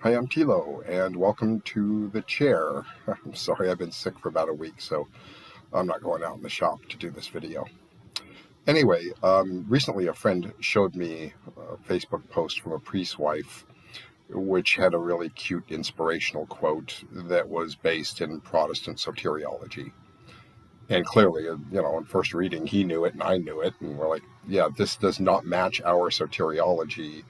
Hi, I'm Tilo, and welcome to the chair. I'm sorry, I've been sick for about a week, so I'm not going out in the shop to do this video. Anyway, recently a friend showed me a Facebook post from a priest's wife, which had a really cute inspirational quote that was based in Protestant soteriology. And clearly, on first reading, he knew it and I knew it, and we're like, yeah, this does not match our soteriology.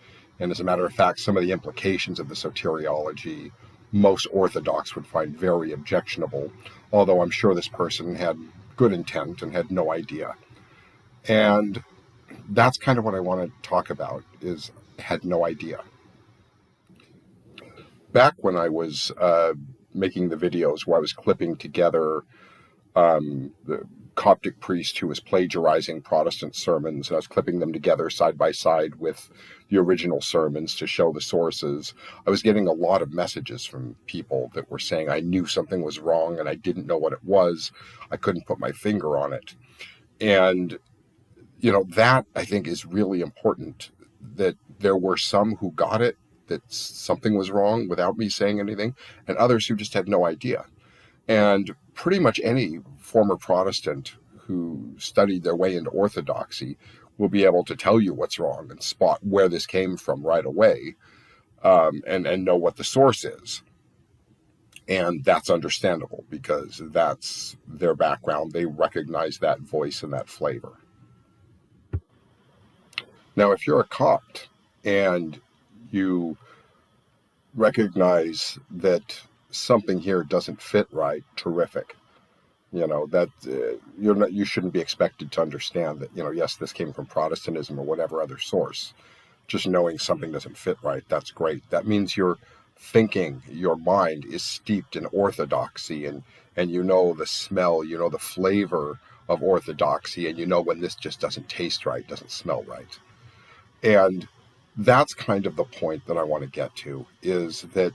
And as a matter of fact, some of the implications of the soteriology most Orthodox would find very objectionable, although I'm sure this person had good intent and had no idea. And that's kind of what I want to talk about, is had no idea. Back when I was making the videos where I was clipping together the Coptic priest who was plagiarizing Protestant sermons, and I was clipping them together side by side with the original sermons to show the sources. I was getting a lot of messages from people that were saying I knew something was wrong and I didn't know what it was. I couldn't put my finger on it. And, that I think is really important, that there were some who got it, that something was wrong without me saying anything, and others who just had no idea. And pretty much any former Protestant who studied their way into Orthodoxy will be able to tell you what's wrong and spot where this came from right away, and know what the source is. And that's understandable because that's their background. They recognize that voice and that flavor. Now, if you're a Copt and you recognize that something here doesn't fit right, terrific. That you shouldn't be expected to understand that, yes, this came from Protestantism or whatever other source. Just knowing something doesn't fit right, that's great. That means your thinking, your mind is steeped in Orthodoxy, and the smell, the flavor of Orthodoxy, and when this just doesn't taste right, doesn't smell right. And that's kind of the point that I want to get to, is that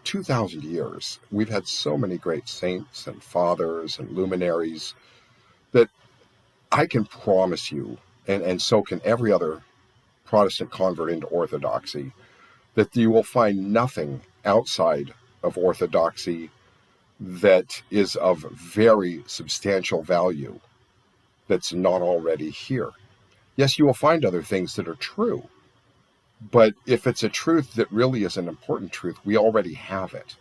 2,000 years, we've had so many great saints and fathers and luminaries that I can promise you, and so can every other Protestant convert into Orthodoxy, that you will find nothing outside of Orthodoxy that is of very substantial value that's not already here. Yes, you will find other things that are true, but if it's a truth that really is an important truth, we already have it.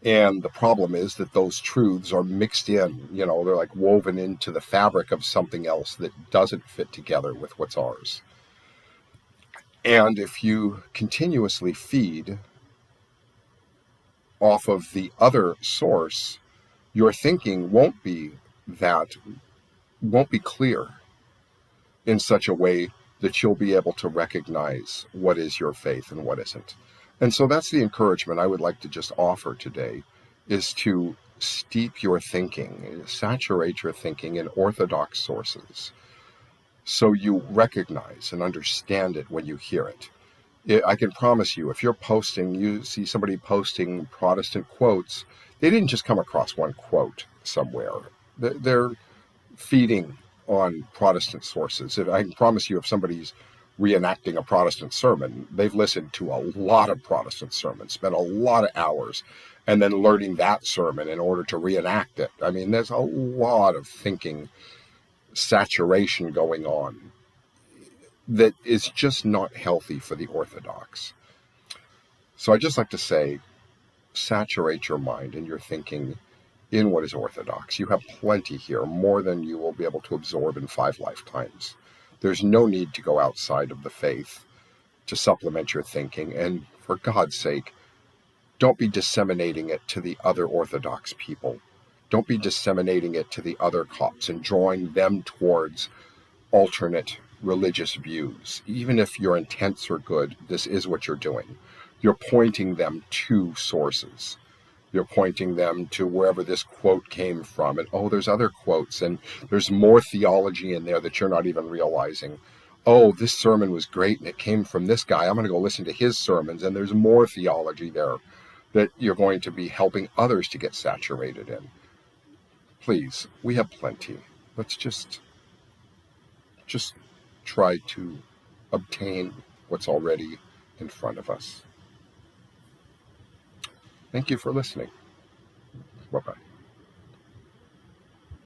And the problem is that those truths are mixed in, they're like woven into the fabric of something else that doesn't fit together with what's ours. And if you continuously feed off of the other source, your thinking won't be clear in such a way that you'll be able to recognize what is your faith and what isn't. And so that's the encouragement I would like to just offer today, is to steep your thinking, saturate your thinking in Orthodox sources, so you recognize and understand it when you hear it. I can promise you, if you see somebody posting Protestant quotes, they didn't just come across one quote somewhere. They're feeding on Protestant sources. I can promise you, if somebody's reenacting a Protestant sermon, they've listened to a lot of Protestant sermons, spent a lot of hours, and then learning that sermon in order to reenact it. I mean, there's a lot of thinking saturation going on that is just not healthy for the Orthodox. So I just like to say, saturate your mind and your thinking in what is Orthodox. You have plenty here, more than you will be able to absorb in 5 lifetimes. There's no need to go outside of the faith to supplement your thinking, and for God's sake, don't be disseminating it to the other Orthodox people. Don't be disseminating it to the other Copts and drawing them towards alternate religious views. Even if your intents are good, this is what you're doing. You're pointing them to sources. You're pointing them to wherever this quote came from. And there's other quotes, and there's more theology in there that you're not even realizing. This sermon was great and it came from this guy. I'm going to go listen to his sermons, and there's more theology there that you're going to be helping others to get saturated in. Please, we have plenty. Let's just try to obtain what's already in front of us. Thank you for listening. Bye-bye.